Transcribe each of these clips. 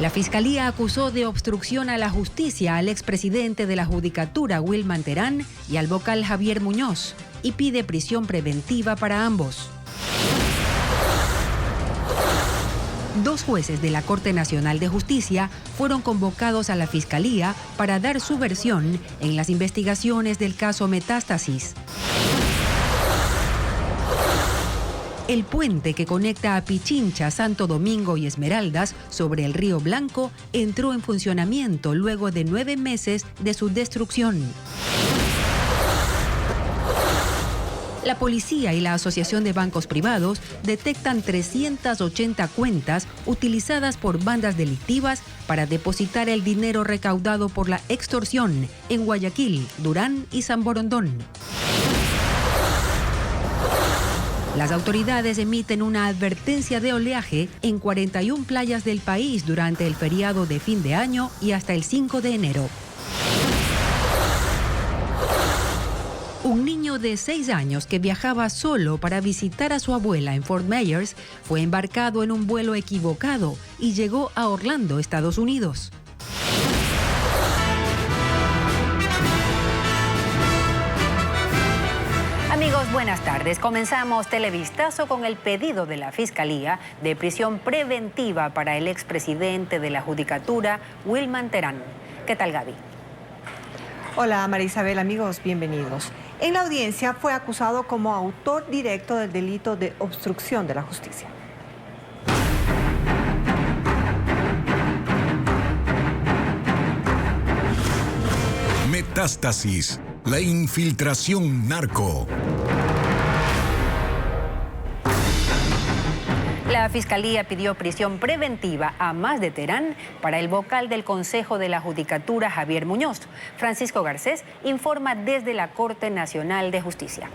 La Fiscalía acusó de obstrucción a la justicia al expresidente de la Judicatura, Wilman Terán, y al vocal Javier Muñoz, y pide prisión preventiva para ambos. Dos jueces de la Corte Nacional de Justicia fueron convocados a la Fiscalía para dar su versión en las investigaciones del caso Metástasis. El puente que conecta a Pichincha, Santo Domingo y Esmeraldas sobre el Río Blanco entró en funcionamiento luego de 9 meses de su destrucción. La policía y la Asociación de Bancos Privados detectan 380 cuentas utilizadas por bandas delictivas para depositar el dinero recaudado por la extorsión en Guayaquil, Durán y San Borondón. Las autoridades emiten una advertencia de oleaje en 41 playas del país durante el feriado de fin de año y hasta el 5 de enero. Un niño de 6 años que viajaba solo para visitar a su abuela en Fort Myers fue embarcado en un vuelo equivocado y llegó a Orlando, Estados Unidos. Amigos, buenas tardes. Comenzamos Televistazo con el pedido de la Fiscalía de prisión preventiva para el expresidente de la Judicatura, Wilman Terán. ¿Qué tal, Gaby? Hola, María Isabel, amigos, bienvenidos. En la audiencia fue acusado como autor directo del delito de obstrucción de la justicia. Metástasis, la infiltración narco. La Fiscalía pidió prisión preventiva a más de Terán para el vocal del Consejo de la Judicatura, Javier Muñoz. Francisco Garcés informa desde la Corte Nacional de Justicia.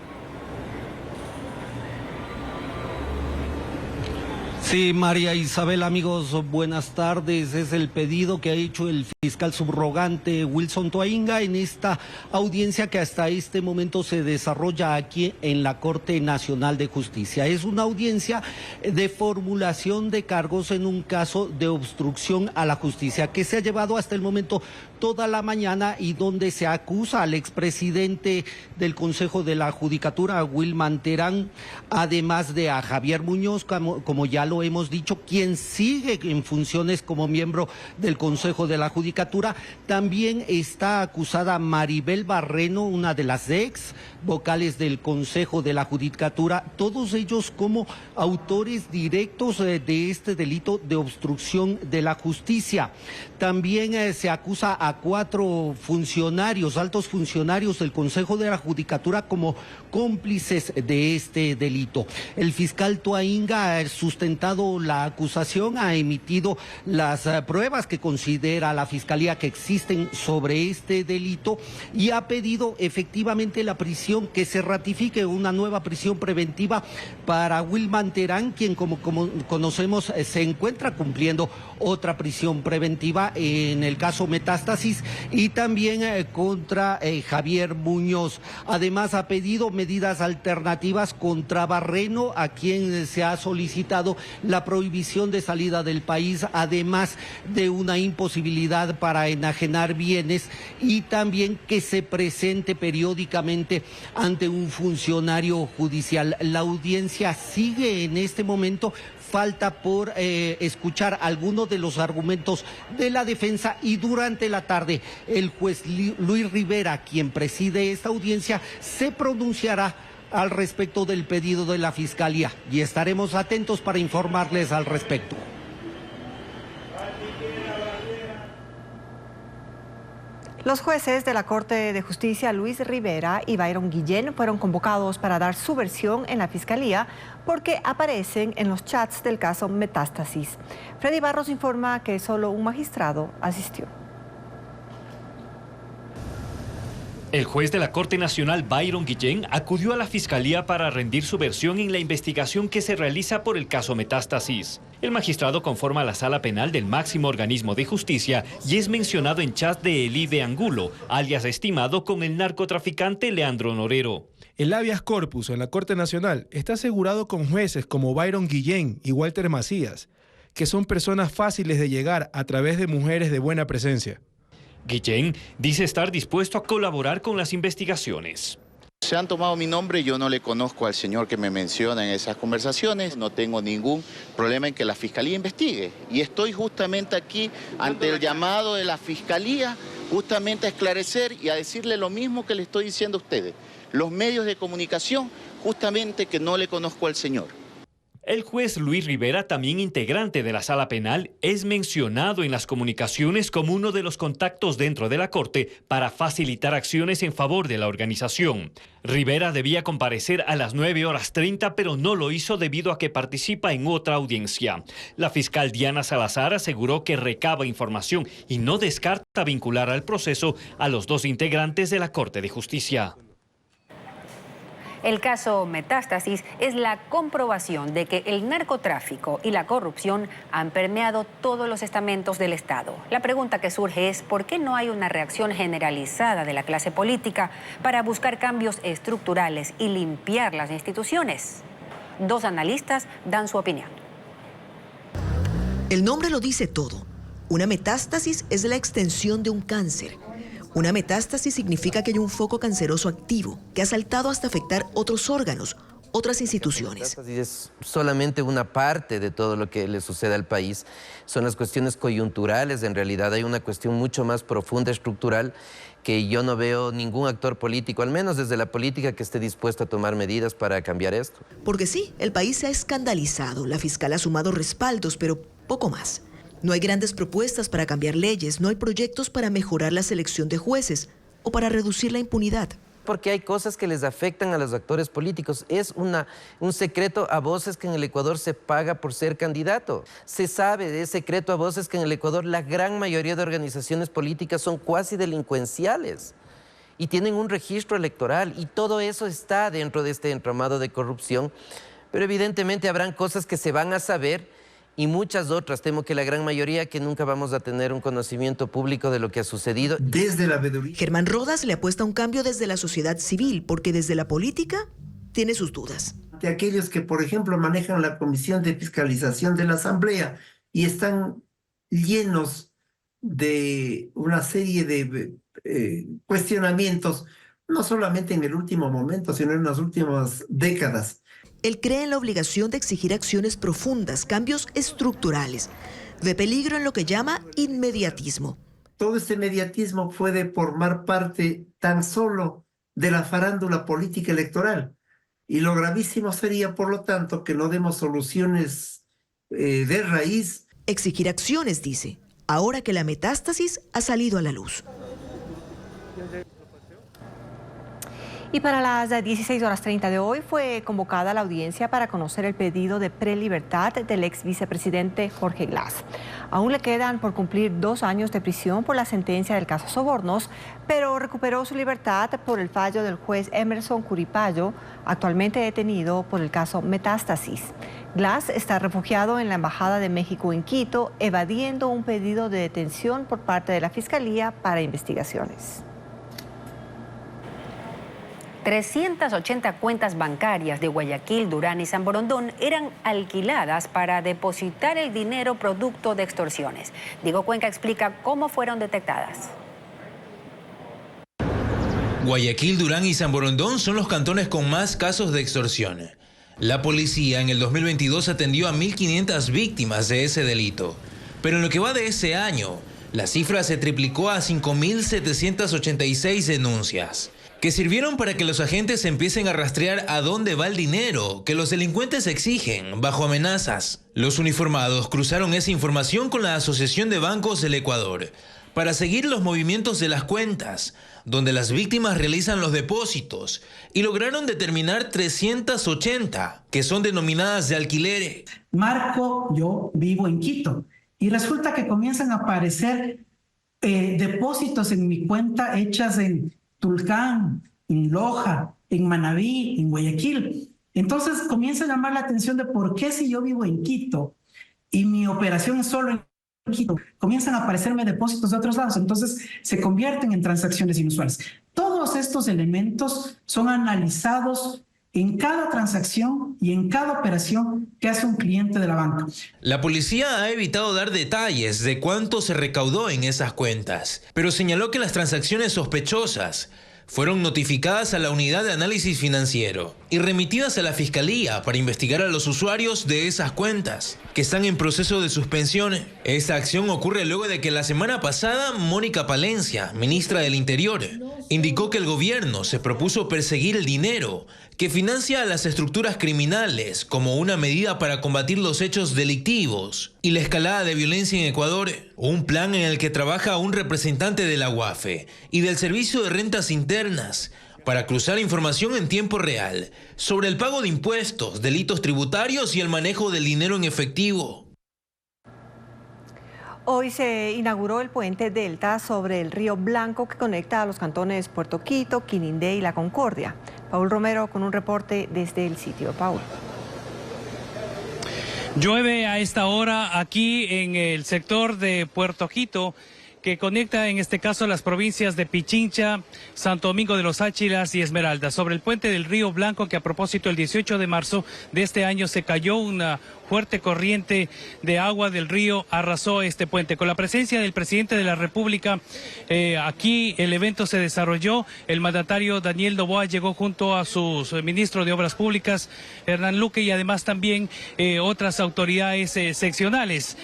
Sí, María Isabel, amigos, buenas tardes. Es el pedido que ha hecho el fiscal subrogante Wilson Toainga en esta audiencia que hasta este momento se desarrolla aquí en la Corte Nacional de Justicia. Es una audiencia de formulación de cargos en un caso de obstrucción a la justicia que se ha llevado hasta el momento toda la mañana y donde se acusa al expresidente del Consejo de la Judicatura, Wilman Terán, además de a Javier Muñoz, como ya lo hemos dicho, quien sigue en funciones como miembro del Consejo de la Judicatura. También está acusada Maribel Barreno, una de las ex vocales del Consejo de la Judicatura, todos ellos como autores directos de este delito de obstrucción de la justicia. También se acusa a 4 funcionarios, altos funcionarios del Consejo de la Judicatura como cómplices de este delito. El fiscal Toainga ha sustentado la acusación, ha emitido las pruebas que considera la Fiscalía que existen sobre este delito y ha pedido efectivamente la prisión, que se ratifique una nueva prisión preventiva para Wilman Terán, quien como conocemos se encuentra cumpliendo otra prisión preventiva en el caso Metástasis, y también contra Javier Muñoz. Además ha pedido medidas alternativas contra Barreno, a quien se ha solicitado la prohibición de salida del país, además de una imposibilidad para enajenar bienes, y también que se presente periódicamente ante un funcionario judicial. La audiencia sigue en este momento. Falta por escuchar algunos de los argumentos de la defensa, y durante la tarde el juez Luis Rivera, quien preside esta audiencia, se pronunciará al respecto del pedido de la Fiscalía y estaremos atentos para informarles al respecto. Los jueces de la Corte de Justicia, Luis Rivera y Byron Guillén, fueron convocados para dar su versión en la Fiscalía porque aparecen en los chats del caso Metástasis. Freddy Barros informa que solo un magistrado asistió. El juez de la Corte Nacional, Byron Guillén, acudió a la Fiscalía para rendir su versión en la investigación que se realiza por el caso Metástasis. El magistrado conforma la sala penal del máximo organismo de justicia y es mencionado en chat de Elide Angulo, alias estimado con el narcotraficante Leandro Norero. El habeas corpus en la Corte Nacional está asegurado con jueces como Byron Guillén y Walter Macías, que son personas fáciles de llegar a través de mujeres de buena presencia. Guillén dice estar dispuesto a colaborar con las investigaciones. Se han tomado mi nombre, yo no le conozco al señor que me menciona en esas conversaciones, no tengo ningún problema en que la Fiscalía investigue. Y estoy justamente aquí ante el llamado de la Fiscalía, justamente a esclarecer y a decirle lo mismo que le estoy diciendo a ustedes. Los medios de comunicación, justamente que no le conozco al señor. El juez Luis Rivera, también integrante de la Sala Penal, es mencionado en las comunicaciones como uno de los contactos dentro de la Corte para facilitar acciones en favor de la organización. Rivera debía comparecer a las 9:30, pero no lo hizo debido a que participa en otra audiencia. La fiscal Diana Salazar aseguró que recaba información y no descarta vincular al proceso a los dos integrantes de la Corte de Justicia. El caso Metástasis es la comprobación de que el narcotráfico y la corrupción han permeado todos los estamentos del Estado. La pregunta que surge es ¿por qué no hay una reacción generalizada de la clase política para buscar cambios estructurales y limpiar las instituciones? Dos analistas dan su opinión. El nombre lo dice todo. Una metástasis es la extensión de un cáncer. Una metástasis significa que hay un foco canceroso activo que ha saltado hasta afectar otros órganos, otras instituciones. La metástasis es solamente una parte de todo lo que le sucede al país. Son las cuestiones coyunturales, en realidad hay una cuestión mucho más profunda, estructural, que yo no veo ningún actor político, al menos desde la política, que esté dispuesto a tomar medidas para cambiar esto. Porque sí, el país se ha escandalizado, la fiscal ha sumado respaldos, pero poco más. No hay grandes propuestas para cambiar leyes, no hay proyectos para mejorar la selección de jueces o para reducir la impunidad. Porque hay cosas que les afectan a los actores políticos. Es un secreto a voces que en el Ecuador se paga por ser candidato. Se sabe, es secreto a voces que en el Ecuador la gran mayoría de organizaciones políticas son cuasi delincuenciales y tienen un registro electoral, y todo eso está dentro de este entramado de corrupción. Pero evidentemente habrán cosas que se van a saber y muchas otras, temo que la gran mayoría, que nunca vamos a tener un conocimiento público de lo que ha sucedido. Desde la veeduría. Germán Rodas le apuesta a un cambio desde la sociedad civil, porque desde la política tiene sus dudas. De aquellos que, por ejemplo, manejan la Comisión de Fiscalización de la Asamblea y están llenos de una serie de cuestionamientos, no solamente en el último momento, sino en las últimas décadas. Él cree en la obligación de exigir acciones profundas, cambios estructurales. Ve peligro en lo que llama inmediatismo. Todo este mediatismo puede formar parte tan solo de la farándula política electoral. Y lo gravísimo sería, por lo tanto, que no demos soluciones de raíz. Exigir acciones, dice, ahora que la metástasis ha salido a la luz. Y para las 16:30 de hoy fue convocada la audiencia para conocer el pedido de prelibertad del ex vicepresidente Jorge Glass. Aún le quedan por cumplir 2 años de prisión por la sentencia del caso Sobornos, pero recuperó su libertad por el fallo del juez Emerson Curipayo, actualmente detenido por el caso Metástasis. Glass está refugiado en la Embajada de México en Quito, evadiendo un pedido de detención por parte de la Fiscalía para investigaciones. 380 cuentas bancarias de Guayaquil, Durán y San Borondón eran alquiladas para depositar el dinero producto de extorsiones. Diego Cuenca explica cómo fueron detectadas. Guayaquil, Durán y San Borondón son los cantones con más casos de extorsión. La policía en el 2022 atendió a 1.500 víctimas de ese delito. Pero en lo que va de ese año, la cifra se triplicó a 5.786 denuncias, que sirvieron para que los agentes empiecen a rastrear a dónde va el dinero que los delincuentes exigen bajo amenazas. Los uniformados cruzaron esa información con la Asociación de Bancos del Ecuador para seguir los movimientos de las cuentas, donde las víctimas realizan los depósitos, y lograron determinar 380, que son denominadas de alquileres. Marco, yo vivo en Quito, y resulta que comienzan a aparecer depósitos en mi cuenta hechas en Tulcán, en Loja, en Manabí, en Guayaquil. Entonces comienza a llamar la atención de por qué, si yo vivo en Quito y mi operación es solo en Quito, comienzan a aparecerme depósitos de otros lados. Entonces se convierten en transacciones inusuales. Todos estos elementos son analizados en cada transacción y en cada operación que hace un cliente de la banca. La policía ha evitado dar detalles de cuánto se recaudó en esas cuentas, pero señaló que las transacciones sospechosas fueron notificadas a la Unidad de Análisis Financiero y remitidas a la Fiscalía para investigar a los usuarios de esas cuentas, que están en proceso de suspensión. Esta acción ocurre luego de que la semana pasada Mónica Palencia, ministra del Interior, indicó que el gobierno se propuso perseguir el dinero que financia a las estructuras criminales como una medida para combatir los hechos delictivos y la escalada de violencia en Ecuador. Un plan en el que trabaja un representante de la UAFE y del Servicio de Rentas Internas para cruzar información en tiempo real sobre el pago de impuestos, delitos tributarios y el manejo del dinero en efectivo. Hoy se inauguró el puente Delta sobre el río Blanco que conecta a los cantones Puerto Quito, Quinindé y La Concordia. Paul Romero con un reporte desde el sitio. Paul. Llueve a esta hora aquí en el sector de Puerto Quito, que conecta en este caso las provincias de Pichincha, Santo Domingo de los Áchilas y Esmeraldas. Sobre el puente del río Blanco, que a propósito el 18 de marzo de este año se cayó una fuerte corriente de agua del río, arrasó este puente. Con la presencia del presidente de la República, aquí el evento se desarrolló. El mandatario Daniel Noboa llegó junto a su ministro de Obras Públicas, Hernán Luque, y además también otras autoridades seccionales.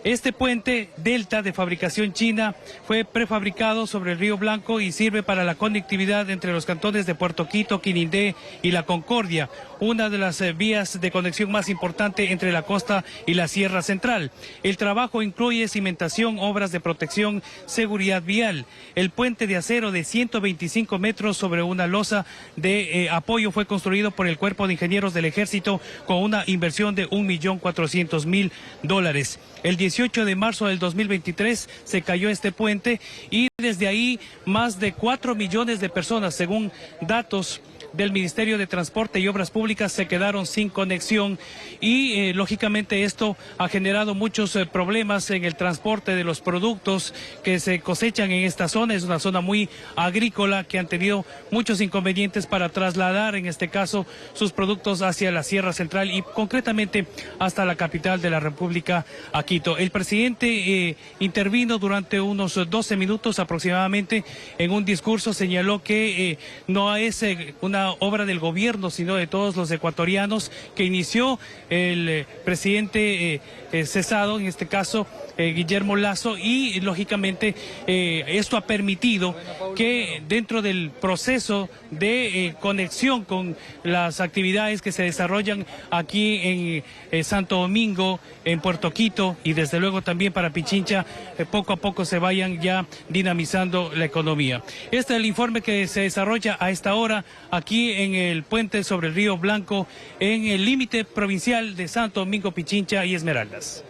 Este puente Delta de fabricación china fue prefabricado sobre el río Blanco y sirve para la conectividad entre los cantones de Puerto Quito, Quinindé y La Concordia, una de las vías de conexión más importante entre la costa y la Sierra Central. El trabajo incluye cimentación, obras de protección, seguridad vial. El puente de acero de 125 metros sobre una losa de apoyo fue construido por el Cuerpo de Ingenieros del Ejército con una inversión de $1.400.000. El 18 de marzo del 2023 se cayó este puente y desde ahí más de 4 millones de personas, según datos del Ministerio de Transporte y Obras Públicas, se quedaron sin conexión y lógicamente esto ha generado muchos problemas en el transporte de los productos que se cosechan en esta zona. Es una zona muy agrícola que han tenido muchos inconvenientes para trasladar en este caso sus productos hacia la Sierra Central y concretamente hasta la capital de la República, a Quito. El presidente intervino durante unos 12 minutos aproximadamente en un discurso, señaló que no es una obra del gobierno, sino de todos los ecuatorianos, que inició el presidente cesado, en este caso Guillermo Lasso, y lógicamente esto ha permitido que dentro del proceso de conexión con las actividades que se desarrollan aquí en Santo Domingo, en Puerto Quito y desde luego también para Pichincha, poco a poco se vayan ya dinamizando la economía. Este es el informe que se desarrolla a esta hora aquí en el puente sobre el río Blanco, en el límite provincial de Santo Domingo, Pichincha y Esmeraldas.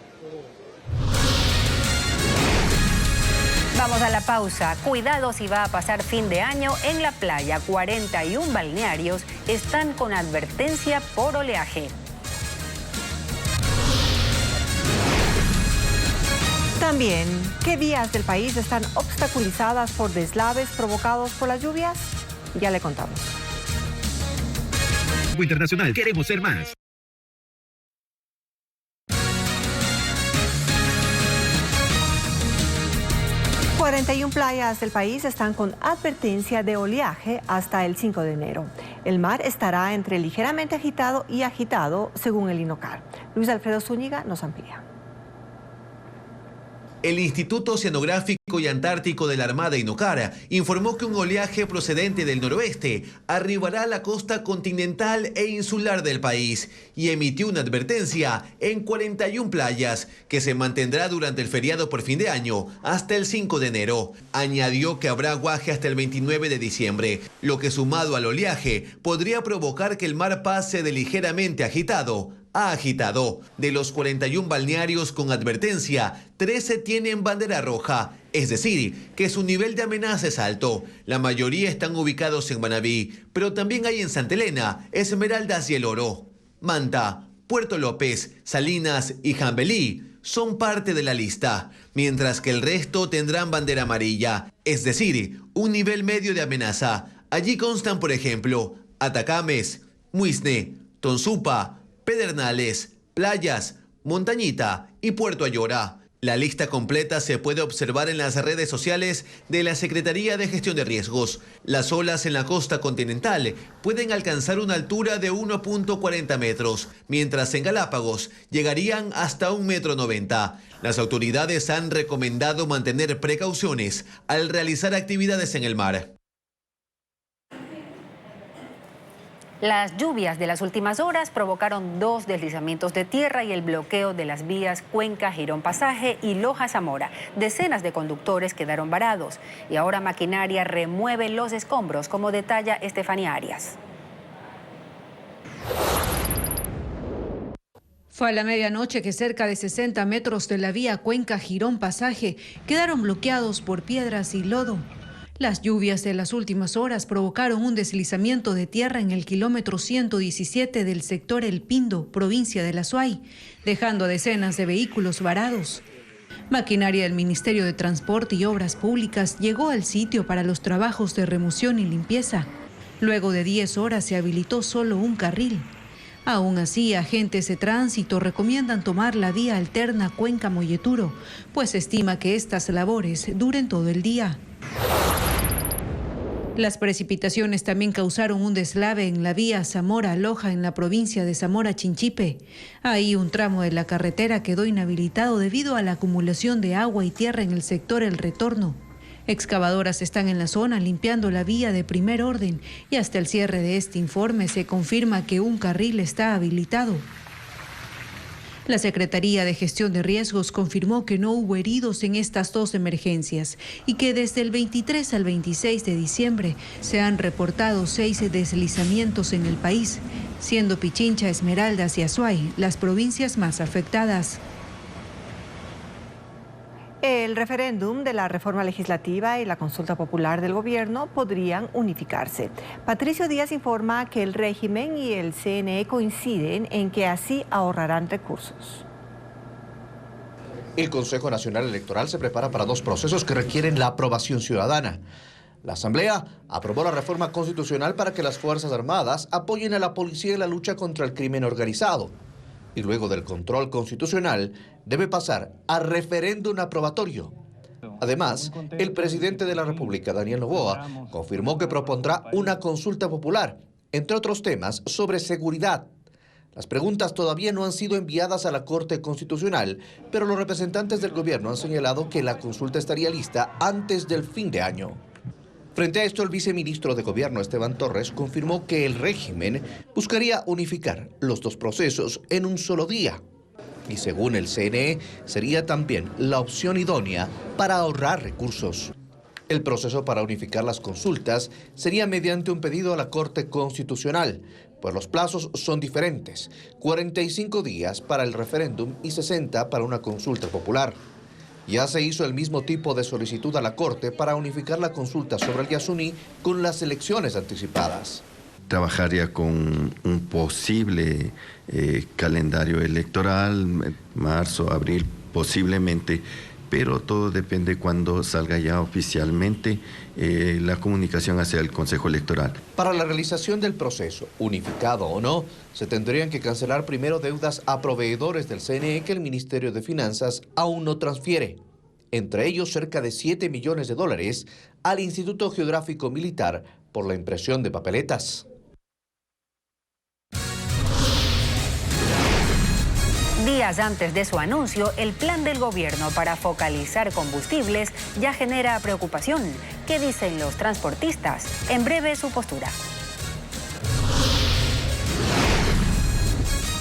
Vamos a la pausa. Cuidado si va a pasar fin de año en la playa. 41 balnearios están con advertencia por oleaje. También, ¿qué vías del país están obstaculizadas por deslaves provocados por las lluvias? Ya le contamos. Internacional, queremos ser más. 41 playas del país están con advertencia de oleaje hasta el 5 de enero. El mar estará entre ligeramente agitado y agitado, según el INOCAR. Luis Alfredo Zúñiga nos amplía. El Instituto Oceanográfico y Antártico de la Armada INOCAR informó que un oleaje procedente del noroeste arribará a la costa continental e insular del país y emitió una advertencia en 41 playas que se mantendrá durante el feriado por fin de año hasta el 5 de enero. Añadió que habrá aguaje hasta el 29 de diciembre, lo que sumado al oleaje podría provocar que el mar pase de ligeramente agitado a agitado. De los 41 balnearios con advertencia, 13 tienen bandera roja, es decir, que su nivel de amenaza es alto. La mayoría están ubicados en Manabí, pero también hay en Santa Elena, Esmeraldas y El Oro. Manta, Puerto López, Salinas y Jambelí son parte de la lista, mientras que el resto tendrán bandera amarilla, es decir, un nivel medio de amenaza. Allí constan, por ejemplo, Atacames, Muisne, Tonsupa, Pedernales, Playas, Montañita y Puerto Ayora. La lista completa se puede observar en las redes sociales de la Secretaría de Gestión de Riesgos. Las olas en la costa continental pueden alcanzar una altura de 1.40 metros, mientras en Galápagos llegarían hasta 1,90 metros. Las autoridades han recomendado mantener precauciones al realizar actividades en el mar. Las lluvias de las últimas horas provocaron 2 deslizamientos de tierra y el bloqueo de las vías Cuenca, Girón Pasaje y Loja Zamora. Decenas de conductores quedaron varados y ahora maquinaria remueve los escombros, como detalla Estefanía Arias. Fue a la medianoche que cerca de 60 metros de la vía Cuenca-Girón Pasaje quedaron bloqueados por piedras y lodo. Las lluvias de las últimas horas provocaron un deslizamiento de tierra en el kilómetro 117 del sector El Pindo, provincia de La Suay, dejando a decenas de vehículos varados. Maquinaria del Ministerio de Transporte y Obras Públicas llegó al sitio para los trabajos de remoción y limpieza. Luego de 10 horas se habilitó solo un carril. Aún así, agentes de tránsito recomiendan tomar la vía alterna Cuenca-Molleturo, pues se estima que estas labores duren todo el día. Las precipitaciones también causaron un deslave en la vía Zamora-Loja en la provincia de Zamora-Chinchipe. Ahí un tramo de la carretera quedó inhabilitado debido a la acumulación de agua y tierra en el sector El Retorno. Excavadoras están en la zona limpiando la vía de primer orden y hasta el cierre de este informe se confirma que un carril está habilitado. La Secretaría de Gestión de Riesgos confirmó que no hubo heridos en estas 2 emergencias y que desde el 23 al 26 de diciembre se han reportado 6 deslizamientos en el país, siendo Pichincha, Esmeraldas y Azuay las provincias más afectadas. El referéndum de la reforma legislativa y la consulta popular del gobierno podrían unificarse. Patricio Díaz informa que el régimen y el CNE coinciden en que así ahorrarán recursos. El Consejo Nacional Electoral se prepara para 2 procesos que requieren la aprobación ciudadana. La Asamblea aprobó la reforma constitucional para que las Fuerzas Armadas apoyen a la policía en la lucha contra el crimen organizado. Y luego del control constitucional, debe pasar a referéndum aprobatorio. Además, el presidente de la República, Daniel Noboa, confirmó que propondrá una consulta popular, entre otros temas sobre seguridad. Las preguntas todavía no han sido enviadas a la Corte Constitucional, pero los representantes del gobierno han señalado que la consulta estaría lista antes del fin de año. Frente a esto, el viceministro de Gobierno, Esteban Torres, confirmó que el régimen buscaría unificar los 2 procesos en un solo día. Y según el CNE, sería también la opción idónea para ahorrar recursos. El proceso para unificar las consultas sería mediante un pedido a la Corte Constitucional, pues los plazos son diferentes, 45 días para el referéndum y 60 para una consulta popular. Ya se hizo el mismo tipo de solicitud a la Corte para unificar la consulta sobre el Yasuní con las elecciones anticipadas. Trabajaría con un posible calendario electoral, marzo, abril, posiblemente, pero todo depende cuando salga ya oficialmente la comunicación hacia el Consejo Electoral. Para la realización del proceso, unificado o no, se tendrían que cancelar primero deudas a proveedores del CNE que el Ministerio de Finanzas aún no transfiere. Entre ellos, cerca de $7 millones al Instituto Geográfico Militar por la impresión de papeletas. Días antes de su anuncio, el plan del gobierno para focalizar combustibles ya genera preocupación. ¿Qué dicen los transportistas? En breve, su postura.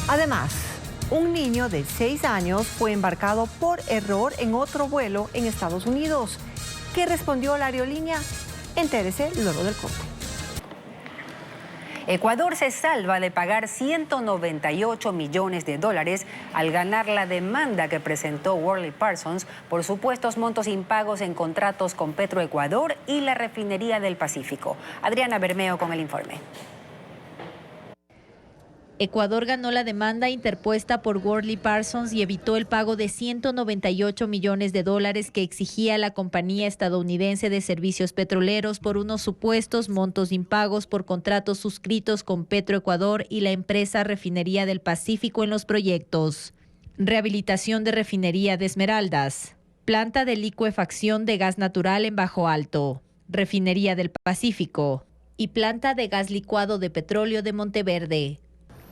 Además, un niño de 6 años fue embarcado por error en otro vuelo en Estados Unidos. ¿Qué respondió la aerolínea? Entérese luego del corte. Ecuador se salva de pagar $198 millones al ganar la demanda que presentó Worley Parsons por supuestos montos impagos en contratos con Petroecuador y la Refinería del Pacífico. Adriana Bermeo con el informe. Ecuador ganó la demanda interpuesta por Worley Parsons y evitó el pago de $198 millones que exigía la compañía estadounidense de servicios petroleros por unos supuestos montos impagos por contratos suscritos con Petroecuador y la empresa Refinería del Pacífico en los proyectos. Rehabilitación de Refinería de Esmeraldas, planta de licuefacción de gas natural en Bajo Alto, Refinería del Pacífico y planta de gas licuado de petróleo de Monteverde.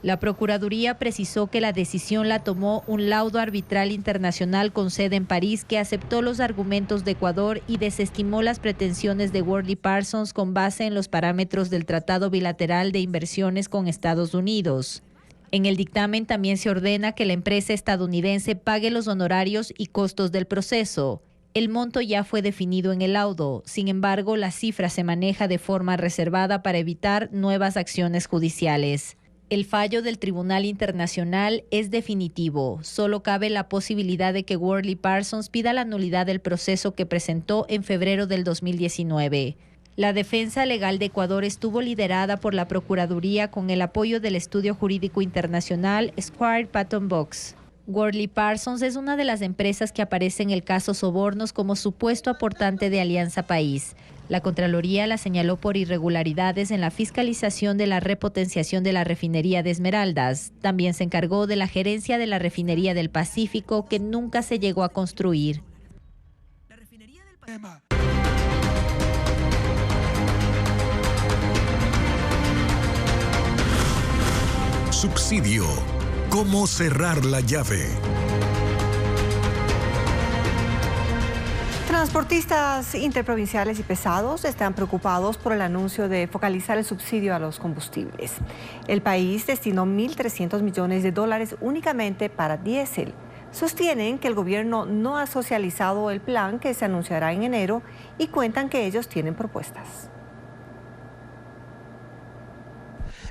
La Procuraduría precisó que la decisión la tomó un laudo arbitral internacional con sede en París que aceptó los argumentos de Ecuador y desestimó las pretensiones de Worley Parsons con base en los parámetros del Tratado Bilateral de Inversiones con Estados Unidos. En el dictamen también se ordena que la empresa estadounidense pague los honorarios y costos del proceso. El monto ya fue definido en el laudo, sin embargo, la cifra se maneja de forma reservada para evitar nuevas acciones judiciales. El fallo del Tribunal Internacional es definitivo. Solo cabe la posibilidad de que Worley Parsons pida la nulidad del proceso que presentó en febrero del 2019. La defensa legal de Ecuador estuvo liderada por la Procuraduría con el apoyo del estudio jurídico internacional Square Patton Box. Worley Parsons es una de las empresas que aparece en el caso Sobornos como supuesto aportante de Alianza País. La Contraloría la señaló por irregularidades en la fiscalización de la repotenciación de la refinería de Esmeraldas. También se encargó de la gerencia de la refinería del Pacífico, que nunca se llegó a construir. Subsidio. ¿Cómo cerrar la llave? Transportistas interprovinciales y pesados están preocupados por el anuncio de focalizar el subsidio a los combustibles. El país destinó $1.300 millones únicamente para diésel. Sostienen que el gobierno no ha socializado el plan que se anunciará en enero y cuentan que ellos tienen propuestas.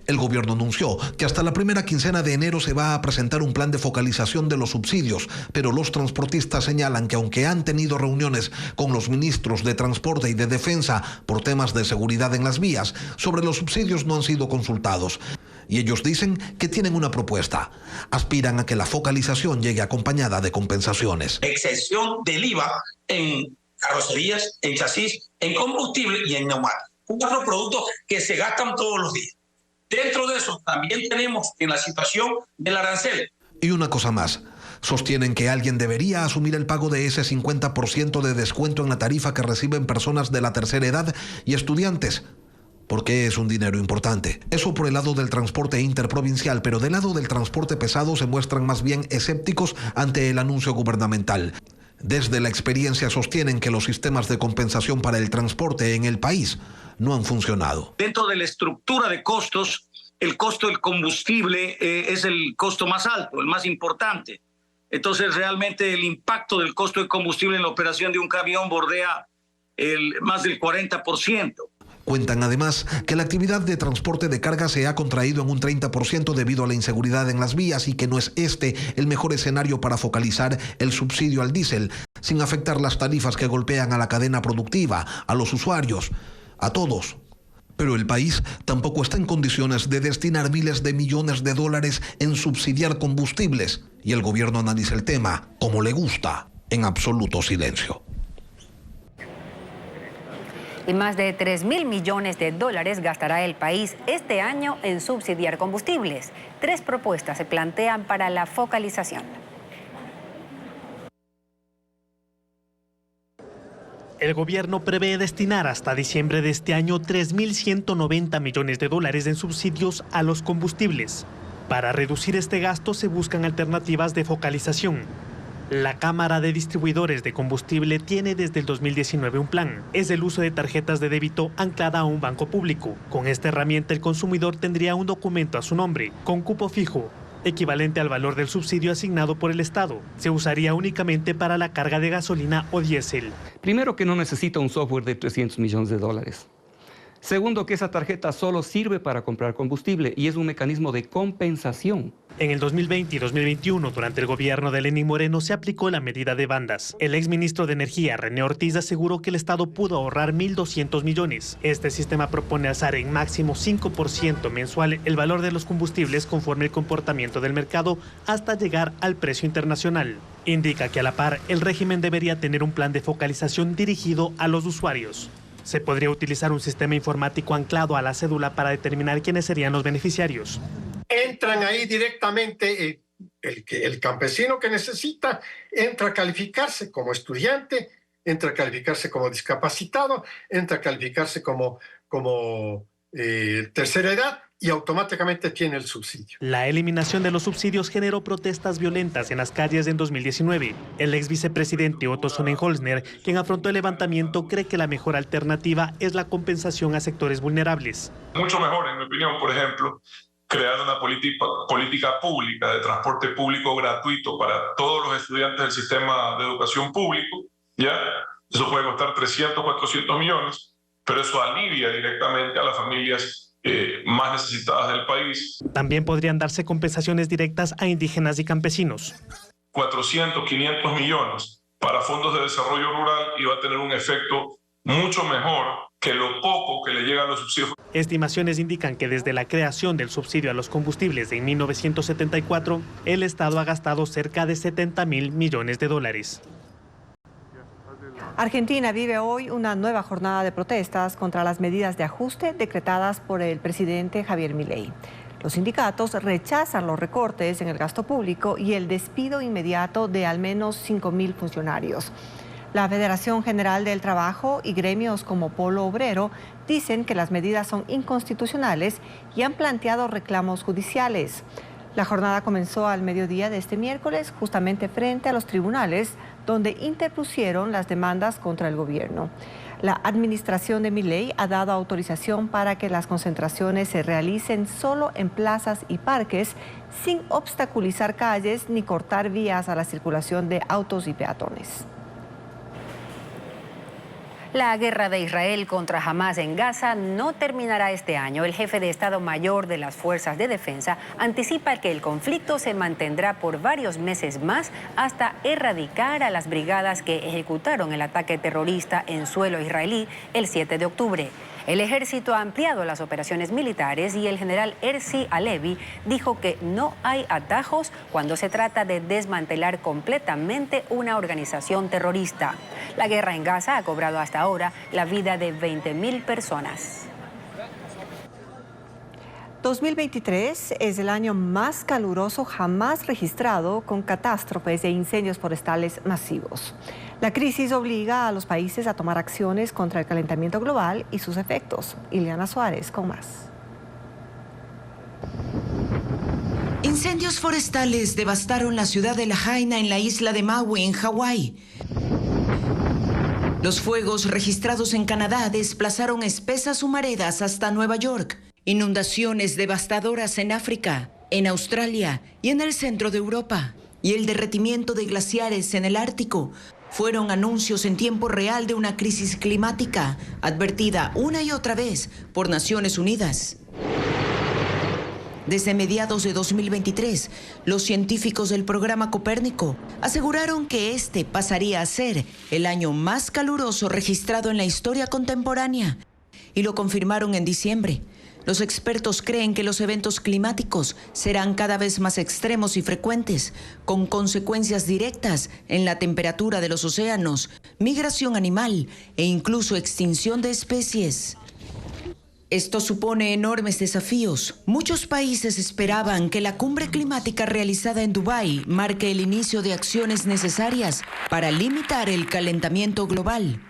El gobierno anunció que hasta la primera quincena de enero se va a presentar un plan de focalización de los subsidios, pero los transportistas señalan que aunque han tenido reuniones con los ministros de Transporte y de Defensa por temas de seguridad en las vías, sobre los subsidios no han sido consultados. Y ellos dicen que tienen una propuesta. Aspiran a que la focalización llegue acompañada de compensaciones. Exención del IVA en carrocerías, en chasis, en combustible y en neumáticos. 4 productos que se gastan todos los días. Dentro de eso también tenemos en la situación del arancel. Y una cosa más, sostienen que alguien debería asumir el pago de ese 50% de descuento en la tarifa que reciben personas de la tercera edad y estudiantes, porque es un dinero importante. Eso por el lado del transporte interprovincial, pero del lado del transporte pesado se muestran más bien escépticos ante el anuncio gubernamental. Desde la experiencia sostienen que los sistemas de compensación para el transporte en el país no han funcionado. Dentro de la estructura de costos, el costo del combustible es el costo más alto, el más importante. Entonces, realmente el impacto del costo del combustible en la operación de un camión bordea más del 40%. Cuentan además que la actividad de transporte de carga se ha contraído en un 30% debido a la inseguridad en las vías y que no es este el mejor escenario para focalizar el subsidio al diésel, sin afectar las tarifas que golpean a la cadena productiva, a los usuarios, a todos. Pero el país tampoco está en condiciones de destinar miles de millones de dólares en subsidiar combustibles, y el gobierno analiza el tema, como le gusta, en absoluto silencio. Y más de $3.000 millones gastará el país este año en subsidiar combustibles. 3 propuestas se plantean para la focalización. El gobierno prevé destinar hasta diciembre de este año $3.190 millones en subsidios a los combustibles. Para reducir este gasto se buscan alternativas de focalización. La Cámara de Distribuidores de Combustible tiene desde el 2019 un plan. Es el uso de tarjetas de débito anclada a un banco público. Con esta herramienta el consumidor tendría un documento a su nombre, con cupo fijo, equivalente al valor del subsidio asignado por el Estado. Se usaría únicamente para la carga de gasolina o diésel. Primero, que no necesita un software de $300 millones. Segundo, que esa tarjeta solo sirve para comprar combustible y es un mecanismo de compensación. En el 2020 y 2021, durante el gobierno de Lenín Moreno, se aplicó la medida de bandas. El exministro de Energía, René Ortiz, aseguró que el Estado pudo ahorrar 1.200 millones. Este sistema propone alzar en máximo 5% mensual el valor de los combustibles conforme el comportamiento del mercado hasta llegar al precio internacional. Indica que a la par, el régimen debería tener un plan de focalización dirigido a los usuarios. Se podría utilizar un sistema informático anclado a la cédula para determinar quiénes serían los beneficiarios. Entran ahí directamente el campesino que necesita, entra a calificarse como estudiante, entra a calificarse como discapacitado, entra a calificarse como tercera edad y automáticamente tiene el subsidio. La eliminación de los subsidios generó protestas violentas en las calles en 2019. El ex vicepresidente Otto Sonnenholzner, quien afrontó el levantamiento, cree que la mejor alternativa es la compensación a sectores vulnerables. Mucho mejor, en mi opinión, por ejemplo, crear una política pública de transporte público gratuito para todos los estudiantes del sistema de educación público, ¿ya? Eso puede costar 300, 400 millones, pero eso alivia directamente a las familias más necesitadas del país. También podrían darse compensaciones directas a indígenas y campesinos. 400, 500 millones para fondos de desarrollo rural y va a tener un efecto mucho mejor que lo poco que le llegan los subsidios. Estimaciones indican que desde la creación del subsidio a los combustibles en 1974, el Estado ha gastado cerca de 70.000 millones de dólares. Argentina vive hoy una nueva jornada de protestas contra las medidas de ajuste decretadas por el presidente Javier Milei. Los sindicatos rechazan los recortes en el gasto público y el despido inmediato de al menos 5.000 funcionarios. La Federación General del Trabajo y gremios como Polo Obrero dicen que las medidas son inconstitucionales y han planteado reclamos judiciales. La jornada comenzó al mediodía de este miércoles, justamente frente a los tribunales, donde interpusieron las demandas contra el gobierno. La administración de Milei ha dado autorización para que las concentraciones se realicen solo en plazas y parques, sin obstaculizar calles ni cortar vías a la circulación de autos y peatones. La guerra de Israel contra Hamás en Gaza no terminará este año. El jefe de Estado Mayor de las Fuerzas de Defensa anticipa que el conflicto se mantendrá por varios meses más hasta erradicar a las brigadas que ejecutaron el ataque terrorista en suelo israelí el 7 de octubre. El ejército ha ampliado las operaciones militares y el general Herzi Halevi dijo que no hay atajos cuando se trata de desmantelar completamente una organización terrorista. La guerra en Gaza ha cobrado hasta ahora la vida de 20.000 personas. 2023 es el año más caluroso jamás registrado, con catástrofes e incendios forestales masivos. La crisis obliga a los países a tomar acciones contra el calentamiento global y sus efectos. Ileana Suárez con más. Incendios forestales devastaron la ciudad de Lahaina en la isla de Maui, en Hawái. Los fuegos registrados en Canadá desplazaron espesas humaredas hasta Nueva York. Inundaciones devastadoras en África, en Australia y en el centro de Europa. Y el derretimiento de glaciares en el Ártico fueron anuncios en tiempo real de una crisis climática advertida una y otra vez por Naciones Unidas. Desde mediados de 2023, los científicos del programa Copérnico aseguraron que este pasaría a ser el año más caluroso registrado en la historia contemporánea. Y lo confirmaron en diciembre. Los expertos creen que los eventos climáticos serán cada vez más extremos y frecuentes, con consecuencias directas en la temperatura de los océanos, migración animal e incluso extinción de especies. Esto supone enormes desafíos. Muchos países esperaban que la cumbre climática realizada en Dubái marque el inicio de acciones necesarias para limitar el calentamiento global.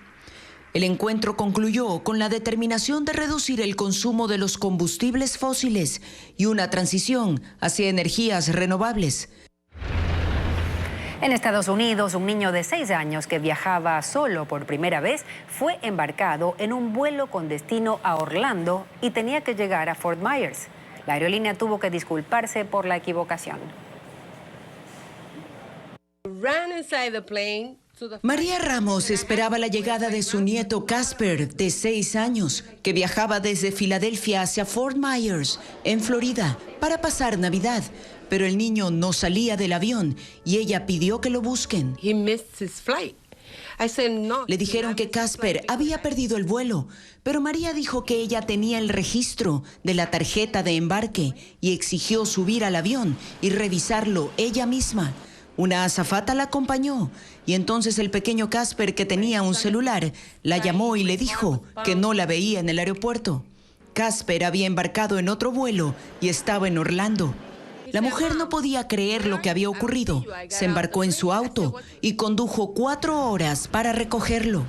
El encuentro concluyó con la determinación de reducir el consumo de los combustibles fósiles y una transición hacia energías renovables. En Estados Unidos, un niño de 6 años que viajaba solo por primera vez fue embarcado en un vuelo con destino a Orlando y tenía que llegar a Fort Myers. La aerolínea tuvo que disculparse por la equivocación. Ran inside the plane María Ramos esperaba la llegada de su nieto Casper, de 6 años, que viajaba desde Filadelfia hacia Fort Myers, en Florida, para pasar Navidad. Pero el niño no salía del avión y ella pidió que lo busquen. Le dijeron que Casper había perdido el vuelo, pero María dijo que ella tenía el registro de la tarjeta de embarque y exigió subir al avión y revisarlo ella misma. Una azafata la acompañó y entonces el pequeño Casper, que tenía un celular, la llamó y le dijo que no la veía en el aeropuerto. Casper había embarcado en otro vuelo y estaba en Orlando. La mujer no podía creer lo que había ocurrido. Se embarcó en su auto y condujo 4 horas para recogerlo.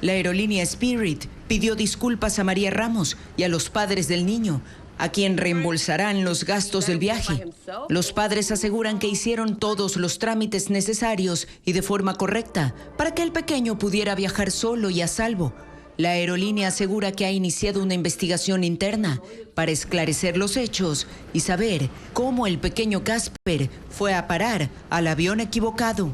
La aerolínea Spirit pidió disculpas a María Ramos y a los padres del niño, a quien reembolsarán los gastos del viaje. Los padres aseguran que hicieron todos los trámites necesarios y de forma correcta para que el pequeño pudiera viajar solo y a salvo. La aerolínea asegura que ha iniciado una investigación interna para esclarecer los hechos y saber cómo el pequeño Casper fue a parar al avión equivocado.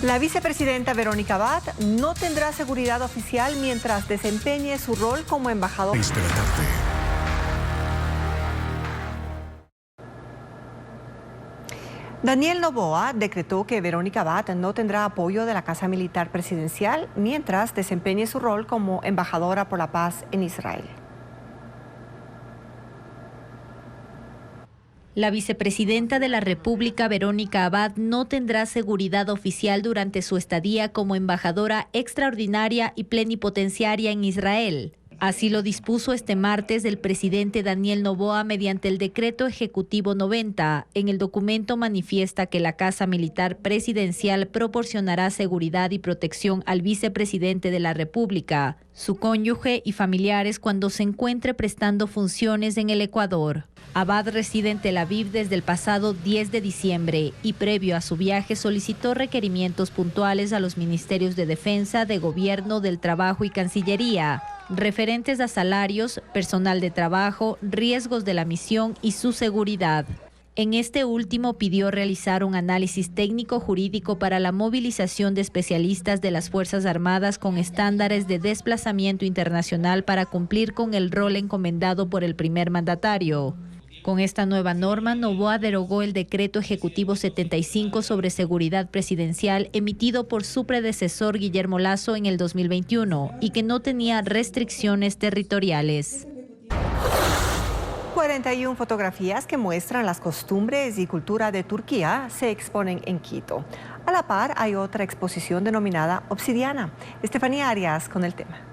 La vicepresidenta Verónica Abad no tendrá seguridad oficial mientras desempeñe su rol como embajadora. Daniel Noboa decretó que Verónica Abad no tendrá apoyo de la Casa Militar Presidencial mientras desempeñe su rol como embajadora por la paz en Israel. La vicepresidenta de la República, Verónica Abad, no tendrá seguridad oficial durante su estadía como embajadora extraordinaria y plenipotenciaria en Israel. Así lo dispuso este martes el presidente Daniel Noboa mediante el Decreto Ejecutivo 90. En el documento manifiesta que la Casa Militar Presidencial proporcionará seguridad y protección al vicepresidente de la República, su cónyuge y familiares cuando se encuentre prestando funciones en el Ecuador. Abad reside en Tel Aviv desde el pasado 10 de diciembre y previo a su viaje solicitó requerimientos puntuales a los ministerios de Defensa, de Gobierno, del Trabajo y Cancillería, referentes a salarios, personal de trabajo, riesgos de la misión y su seguridad. En este último pidió realizar un análisis técnico-jurídico para la movilización de especialistas de las Fuerzas Armadas con estándares de desplazamiento internacional para cumplir con el rol encomendado por el primer mandatario. Con esta nueva norma, Noboa derogó el Decreto Ejecutivo 75 sobre seguridad presidencial emitido por su predecesor Guillermo Lasso en el 2021 y que no tenía restricciones territoriales. 41 fotografías que muestran las costumbres y cultura de Turquía se exponen en Quito. A la par hay otra exposición denominada Obsidiana. Estefanía Arias con el tema.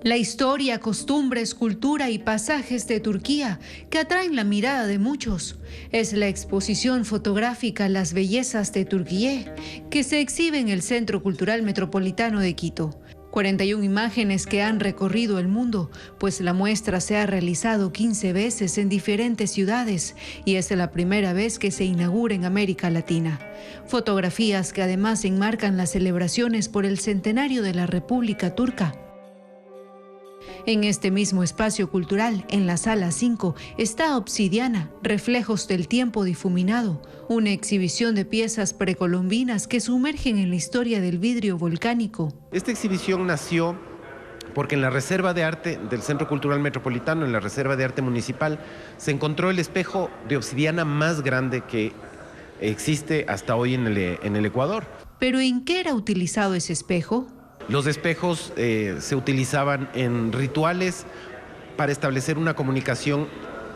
La historia, costumbres, cultura y pasajes de Turquía que atraen la mirada de muchos. Es la exposición fotográfica Las Bellezas de Turquía, que se exhibe en el Centro Cultural Metropolitano de Quito. 41 imágenes que han recorrido el mundo, pues la muestra se ha realizado 15 veces en diferentes ciudades y es la primera vez que se inaugura en América Latina. Fotografías que además enmarcan las celebraciones por el centenario de la República Turca. En este mismo espacio cultural, en la Sala 5, está Obsidiana, Reflejos del Tiempo Difuminado, una exhibición de piezas precolombinas que sumergen en la historia del vidrio volcánico. Esta exhibición nació porque en la Reserva de Arte del Centro Cultural Metropolitano, en la Reserva de Arte Municipal, se encontró el espejo de obsidiana más grande que existe hasta hoy en el Ecuador. ¿Pero en qué era utilizado ese espejo? Los espejos se utilizaban en rituales para establecer una comunicación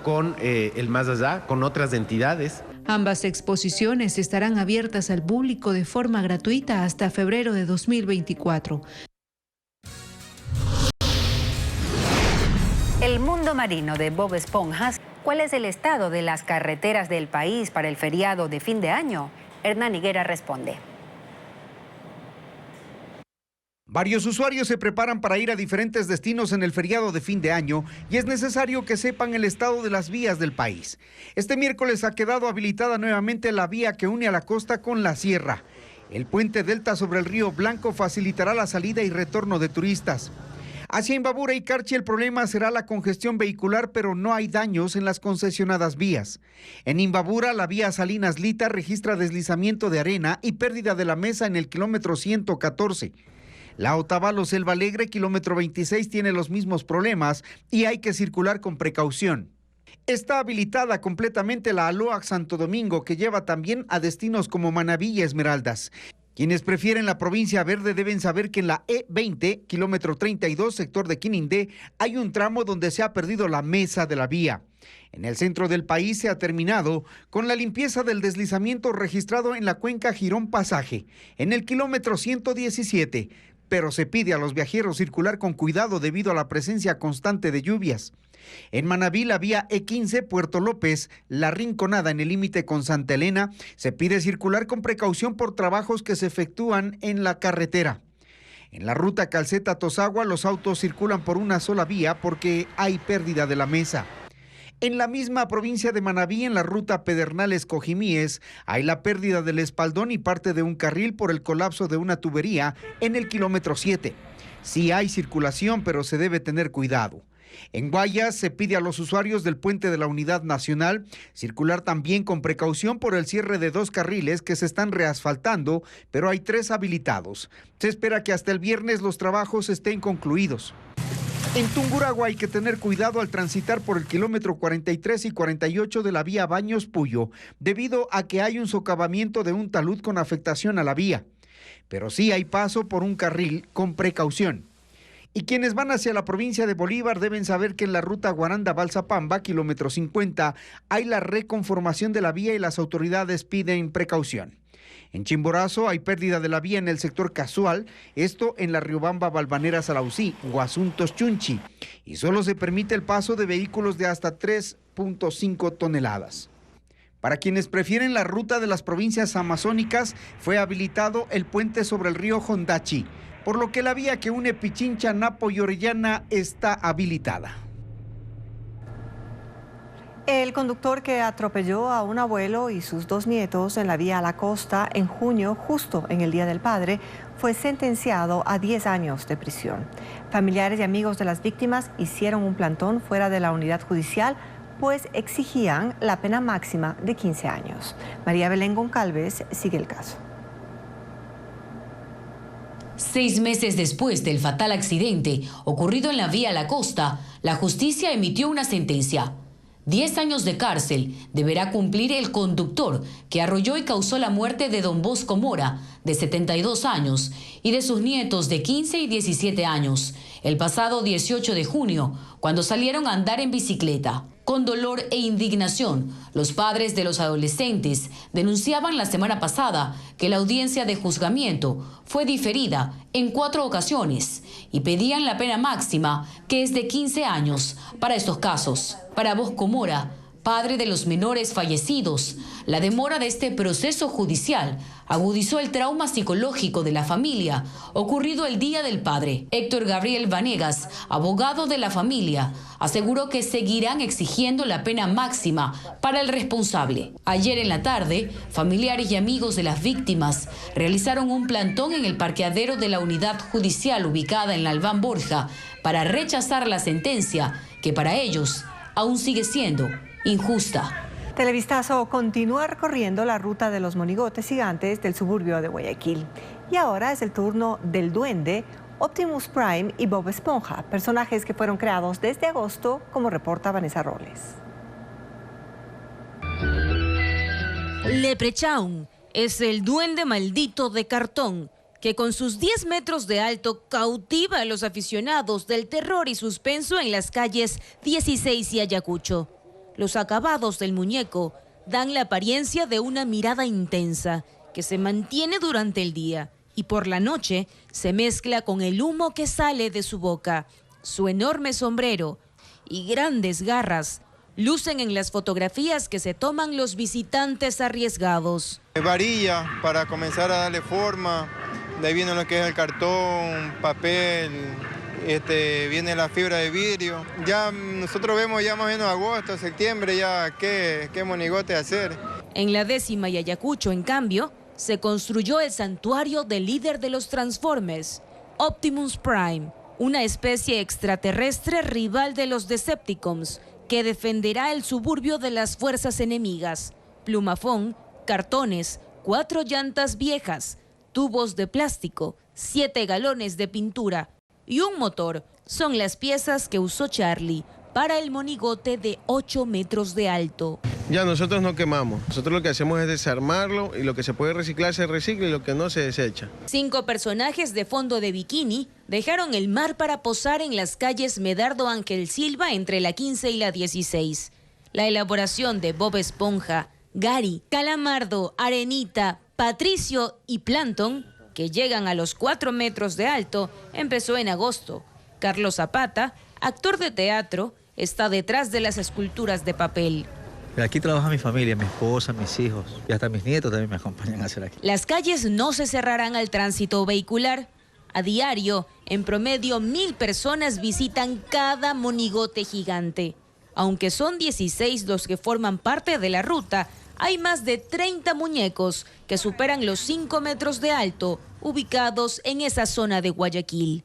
con el más allá, con otras entidades. Ambas exposiciones estarán abiertas al público de forma gratuita hasta febrero de 2024. El mundo marino de Bob Esponja. ¿Cuál es el estado de las carreteras del país para el feriado de fin de año? Hernán Higuera responde. Varios usuarios se preparan para ir a diferentes destinos en el feriado de fin de año y es necesario que sepan el estado de las vías del país. Este miércoles ha quedado habilitada nuevamente la vía que une a la costa con la sierra. El puente Delta sobre el río Blanco facilitará la salida y retorno de turistas. Hacia Imbabura y Carchi el problema será la congestión vehicular, pero no hay daños en las concesionadas vías. En Imbabura, la vía Salinas Lita registra deslizamiento de arena y pérdida de la mesa en el kilómetro 114. La Otavalo Selva Alegre, kilómetro 26, tiene los mismos problemas y hay que circular con precaución. Está habilitada completamente la Aloac Santo Domingo, que lleva también a destinos como Manabí y Esmeraldas. Quienes prefieren la provincia verde deben saber que en la E20, kilómetro 32, sector de Quinindé, hay un tramo donde se ha perdido la mesa de la vía. En el centro del país se ha terminado con la limpieza del deslizamiento registrado en la cuenca Girón Pasaje, en el kilómetro 117, pero se pide a los viajeros circular con cuidado debido a la presencia constante de lluvias. En Manabí, la vía E15 Puerto López, La Rinconada en el límite con Santa Elena, se pide circular con precaución por trabajos que se efectúan en la carretera. En la ruta Calceta-Tosagua, los autos circulan por una sola vía porque hay pérdida de la mesa. En la misma provincia de Manabí, en la ruta Pedernales-Cojimíes, hay la pérdida del espaldón y parte de un carril por el colapso de una tubería en el kilómetro 7. Sí hay circulación, pero se debe tener cuidado. En Guayas se pide a los usuarios del puente de la Unidad Nacional circular también con precaución por el cierre de 2 carriles que se están reasfaltando, pero hay 3 habilitados. Se espera que hasta el viernes los trabajos estén concluidos. En Tungurahua hay que tener cuidado al transitar por el kilómetro 43 y 48 de la vía Baños Puyo, debido a que hay un socavamiento de un talud con afectación a la vía. Pero sí hay paso por un carril con precaución. Y quienes van hacia la provincia de Bolívar deben saber que en la ruta Guaranda-Balsapamba, kilómetro 50, hay la reconformación de la vía y las autoridades piden precaución. En Chimborazo hay pérdida de la vía en el sector Casual, esto en la Riobamba-Balvanera-Salausí, Guasuntos Chunchi, y solo se permite el paso de vehículos de hasta 3.5 toneladas. Para quienes prefieren la ruta de las provincias amazónicas, fue habilitado el puente sobre el río Hondachi, por lo que la vía que une Pichincha, Napo y Orellana está habilitada. El conductor que atropelló a un abuelo y sus 2 nietos en la vía a la costa en junio, justo en el Día del Padre, fue sentenciado a 10 años de prisión. Familiares y amigos de las víctimas hicieron un plantón fuera de la unidad judicial, pues exigían la pena máxima de 15 años. María Belén Goncalves sigue el caso. 6 meses después del fatal accidente ocurrido en la vía a la costa, la justicia emitió una sentencia. 10 años de cárcel deberá cumplir el conductor que arrolló y causó la muerte de don Bosco Mora, de 72 años, y de sus nietos de 15 y 17 años, el pasado 18 de junio, cuando salieron a andar en bicicleta. Con dolor e indignación, los padres de los adolescentes denunciaban la semana pasada que la audiencia de juzgamiento fue diferida en 4 ocasiones y pedían la pena máxima, que es de 15 años, para estos casos. Para Bosco Mora, padre de los menores fallecidos, la demora de este proceso judicial agudizó el trauma psicológico de la familia ocurrido el Día del Padre. Héctor Gabriel Vanegas, abogado de la familia, aseguró que seguirán exigiendo la pena máxima para el responsable. Ayer en la tarde, familiares y amigos de las víctimas realizaron un plantón en el parqueadero de la unidad judicial ubicada en la Albán Borja para rechazar la sentencia que para ellos aún sigue siendo injusta. Televistazo continúa recorriendo la ruta de los monigotes gigantes del suburbio de Guayaquil. Y ahora es el turno del Duende, Optimus Prime y Bob Esponja, personajes que fueron creados desde agosto, como reporta Vanessa Robles. Leprechaun es el duende maldito de cartón que con sus 10 metros de alto cautiva a los aficionados del terror y suspenso en las calles 16 y Ayacucho. Los acabados del muñeco dan la apariencia de una mirada intensa que se mantiene durante el día y por la noche se mezcla con el humo que sale de su boca. Su enorme sombrero y grandes garras lucen en las fotografías que se toman los visitantes arriesgados. Varilla para comenzar a darle forma, de ahí viene lo que es el cartón, papel, viene la fibra de vidrio. Ya nosotros vemos ya más o menos agosto, septiembre, ya qué monigote hacer. En la 10ª y Ayacucho, en cambio, se construyó el santuario del líder de los Transformers, Optimus Prime, una especie extraterrestre rival de los Decepticons, que defenderá el suburbio de las fuerzas enemigas. Plumafón, cartones, 4 llantas viejas, tubos de plástico, 7 galones de pintura y un motor son las piezas que usó Charlie para el monigote de 8 metros de alto. Ya nosotros no quemamos, nosotros lo que hacemos es desarmarlo y lo que se puede reciclar se recicla y lo que no se desecha. 5 personajes de fondo de bikini dejaron el mar para posar en las calles Medardo Ángel Silva entre la 15 y la 16. La elaboración de Bob Esponja, Gary, Calamardo, Arenita, Patricio y Plankton, que llegan a los 4 metros de alto, empezó en agosto. Carlos Zapata, actor de teatro, está detrás de las esculturas de papel. Aquí trabaja mi familia, mi esposa, mis hijos y hasta mis nietos también me acompañan a hacer aquí. Las calles no se cerrarán al tránsito vehicular. A diario, en promedio, 1,000 personas visitan cada monigote gigante. Aunque son 16 los que forman parte de la ruta, hay más de 30 muñecos que superan los 5 metros de alto, ubicados en esa zona de Guayaquil.